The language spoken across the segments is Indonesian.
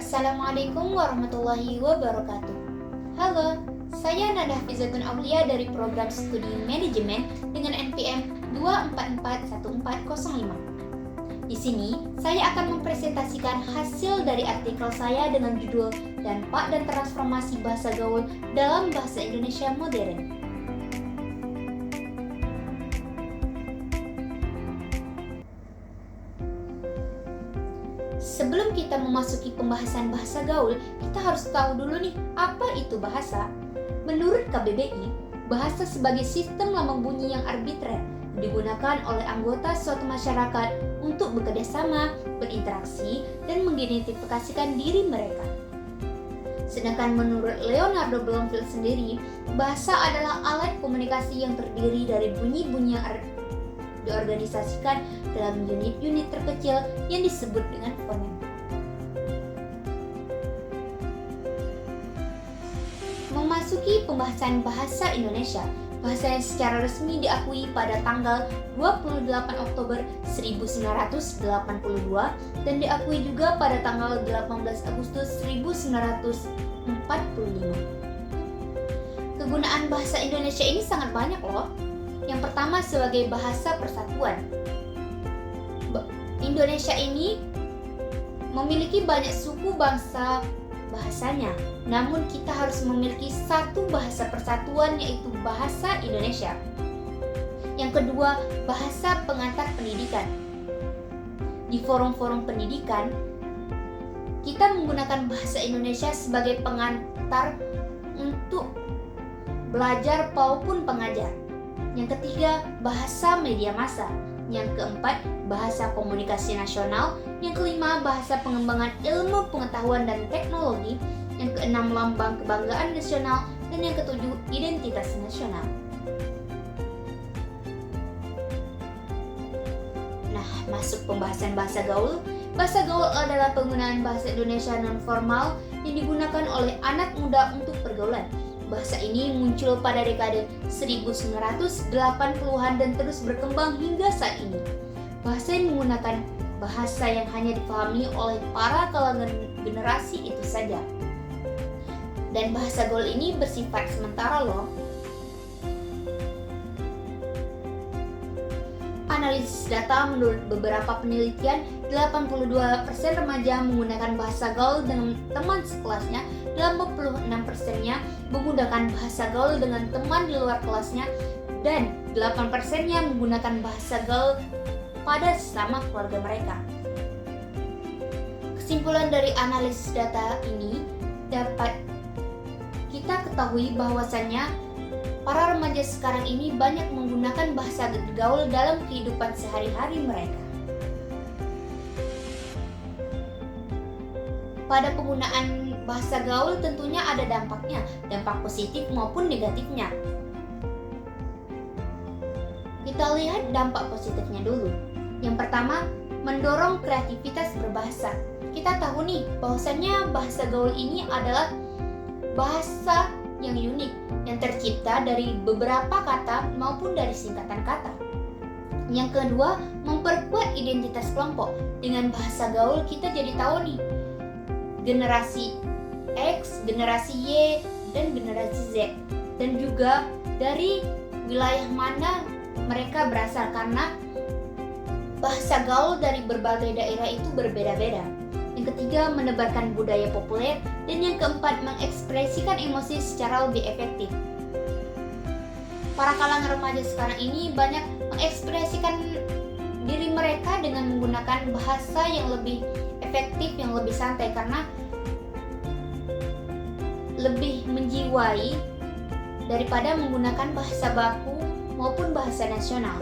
Assalamualaikum warahmatullahi wabarakatuh. Halo, saya Nada Hafizatun Aulia dari program studi manajemen dengan NPM 2441405. Di sini, saya akan mempresentasikan hasil dari artikel saya dengan judul Dampak dan Transformasi Bahasa Gaul dalam Bahasa Indonesia Modern. Sebelum kita memasuki pembahasan bahasa gaul, kita harus tahu dulu nih, apa itu bahasa? Menurut KBBI, bahasa sebagai sistem lambang bunyi yang arbitrer digunakan oleh anggota suatu masyarakat untuk bekerjasama, berinteraksi, dan mengidentifikasikan diri mereka. Sedangkan menurut Leonardo Bloomfield sendiri, bahasa adalah alat komunikasi yang terdiri dari bunyi-bunyi yang diorganisasikan dalam unit-unit terkecil yang disebut dengan fonem. Memasuki pembahasan bahasa Indonesia, bahasa yang secara resmi diakui pada tanggal 28 Oktober 1982 dan diakui juga pada tanggal 18 Agustus 1945. Kegunaan bahasa Indonesia ini sangat banyak loh. Yang pertama sebagai bahasa persatuan. Indonesia ini memiliki banyak suku bangsa bahasanya, namun kita harus memiliki satu bahasa persatuan, yaitu bahasa Indonesia. Yang kedua, bahasa pengantar pendidikan. Di forum-forum pendidikan, kita menggunakan bahasa Indonesia sebagai pengantar untuk belajar maupun pengajar. Yang ketiga, bahasa media massa. Yang keempat, bahasa komunikasi nasional. Yang kelima, bahasa pengembangan ilmu pengetahuan dan teknologi. Yang keenam, lambang kebanggaan nasional. Dan yang ketujuh, identitas nasional. Nah, masuk pembahasan bahasa gaul. Bahasa gaul adalah penggunaan bahasa Indonesia non-formal yang digunakan oleh anak muda untuk pergaulan. Bahasa ini muncul pada dekade 1980-an dan terus berkembang hingga saat ini. Bahasa yang menggunakan bahasa yang hanya dipahami oleh para kalangan generasi itu saja. Dan bahasa gaul ini bersifat sementara loh. Analisis data menurut beberapa penelitian, 82% remaja menggunakan bahasa gaul dengan teman sekelasnya, 86%-nya menggunakan bahasa gaul dengan teman di luar kelasnya, dan 8%-nya menggunakan bahasa gaul pada sesama keluarga mereka. Kesimpulan dari analisis data ini dapat kita ketahui bahwasannya para remaja sekarang ini banyak menggunakan bahasa gaul dalam kehidupan sehari-hari mereka. Pada penggunaan bahasa gaul tentunya ada dampaknya, dampak positif maupun negatifnya. Kita lihat dampak positifnya dulu. Yang pertama, mendorong kreativitas berbahasa. Kita tahu nih bahwasannya bahasa gaul ini adalah bahasa yang unik, yang tercipta dari beberapa kata maupun dari singkatan kata. Yang kedua, memperkuat identitas kelompok. Dengan bahasa gaul kita jadi tahu nih generasi X, generasi Y, dan generasi Z, dan juga dari wilayah mana mereka berasal, karena bahasa gaul dari berbagai daerah itu berbeda-beda. Yang ketiga, menebarkan budaya populer. Dan yang keempat, mengekspresikan emosi secara lebih efektif. Para kalangan remaja sekarang ini banyak mengekspresikan diri mereka dengan menggunakan bahasa yang lebih efektif, yang lebih santai, karena lebih menjiwai daripada menggunakan bahasa baku maupun bahasa nasional.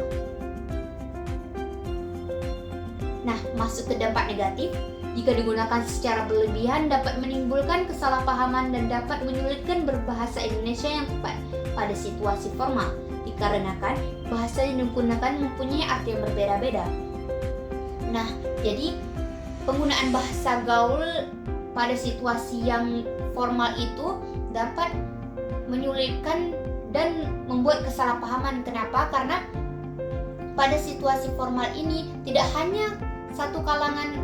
Nah, masuk ke dampak negatif. Jika digunakan secara berlebihan dapat menimbulkan kesalahpahaman dan dapat menyulitkan berbahasa Indonesia yang tepat pada situasi formal, dikarenakan bahasa yang digunakan mempunyai arti yang berbeda-beda. Nah, jadi penggunaan bahasa gaul pada situasi yang formal itu dapat menyulitkan dan membuat kesalahpahaman. Kenapa? Karena pada situasi formal ini tidak hanya satu kalangan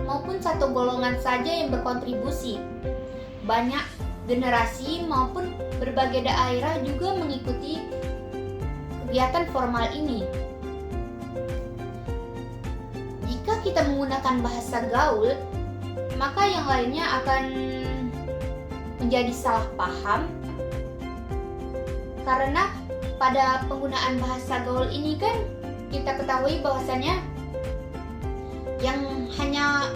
maupun satu golongan saja yang berkontribusi. Banyak generasi maupun berbagai daerah juga mengikuti kegiatan formal ini. Jika kita menggunakan bahasa gaul, maka yang lainnya akan menjadi salah paham, karena pada penggunaan bahasa gaul ini kan kita ketahui bahwasannya yang hanya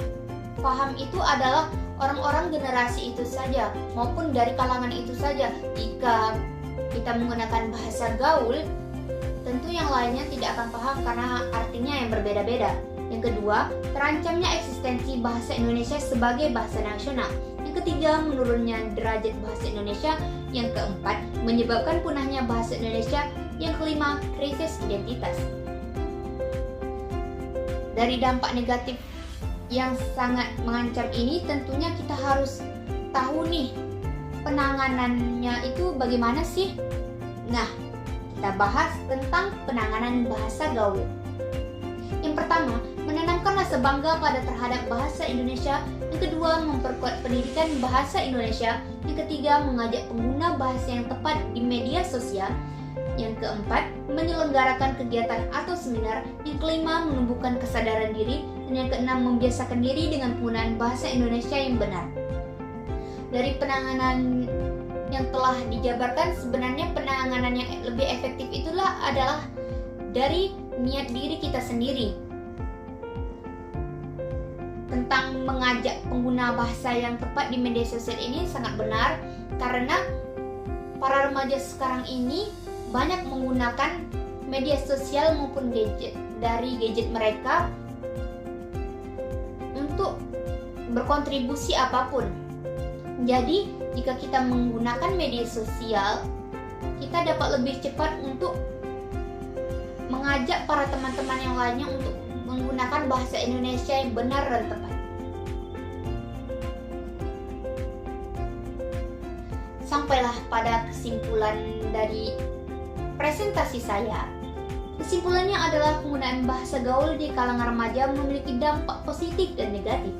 paham itu adalah orang-orang generasi itu saja maupun dari kalangan itu saja. Jika kita menggunakan bahasa gaul, tentu yang lainnya tidak akan paham karena artinya yang berbeda-beda. Yang kedua, terancamnya eksistensi bahasa Indonesia sebagai bahasa nasional. Yang ketiga, menurunnya derajat bahasa Indonesia. Yang keempat, menyebabkan punahnya bahasa Indonesia. Yang kelima, krisis identitas. Dari dampak negatif yang sangat mengancam ini, tentunya kita harus tahu nih penanganannya itu bagaimana sih. Nah, kita bahas tentang penanganan bahasa gaul. Yang pertama, menanamkan rasa bangga terhadap bahasa Indonesia. Yang kedua, memperkuat pendidikan bahasa Indonesia. Yang ketiga, mengajak pengguna bahasa yang tepat di media sosial. Yang keempat, menyelenggarakan kegiatan atau seminar. Yang kelima, menumbuhkan kesadaran diri. Dan yang keenam, membiasakan diri dengan penggunaan bahasa Indonesia yang benar. Dari penanganan yang telah dijabarkan, sebenarnya penanganan yang lebih efektif itulah adalah dari niat diri kita sendiri. Tentang mengajak pengguna bahasa yang tepat di media sosial ini sangat benar, karena para remaja sekarang ini banyak menggunakan media sosial maupun gadget mereka untuk berkontribusi apapun. Jadi, jika kita menggunakan media sosial, kita dapat lebih cepat untuk mengajak para teman-teman yang lainnya untuk menggunakan bahasa Indonesia yang benar dan tepat. Sampailah pada kesimpulan dari presentasi saya. Kesimpulannya adalah penggunaan bahasa gaul di kalangan remaja memiliki dampak positif dan negatif.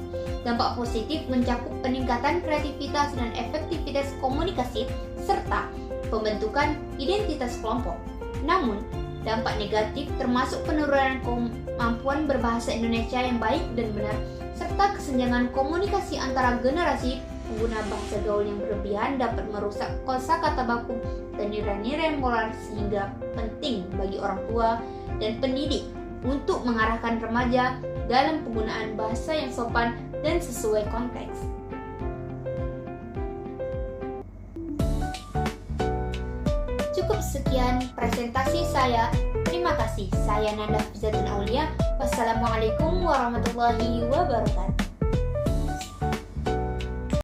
Dampak positif mencakup peningkatan kreativitas dan efektivitas komunikasi serta pembentukan identitas kelompok. Namun, dampak negatif termasuk penurunan kemampuan berbahasa Indonesia yang baik dan benar, serta kesenjangan komunikasi antara generasi. Pengguna bahasa gaul yang berlebihan dapat merusak kosakata baku dan nilai-nilai moral, sehingga penting bagi orang tua dan pendidik untuk mengarahkan remaja dalam penggunaan bahasa yang sopan dan sesuai konteks. Cukup sekian presentasi saya. Terima kasih. Saya Nanda Fizatun Aulia. Wassalamualaikum warahmatullahi wabarakatuh.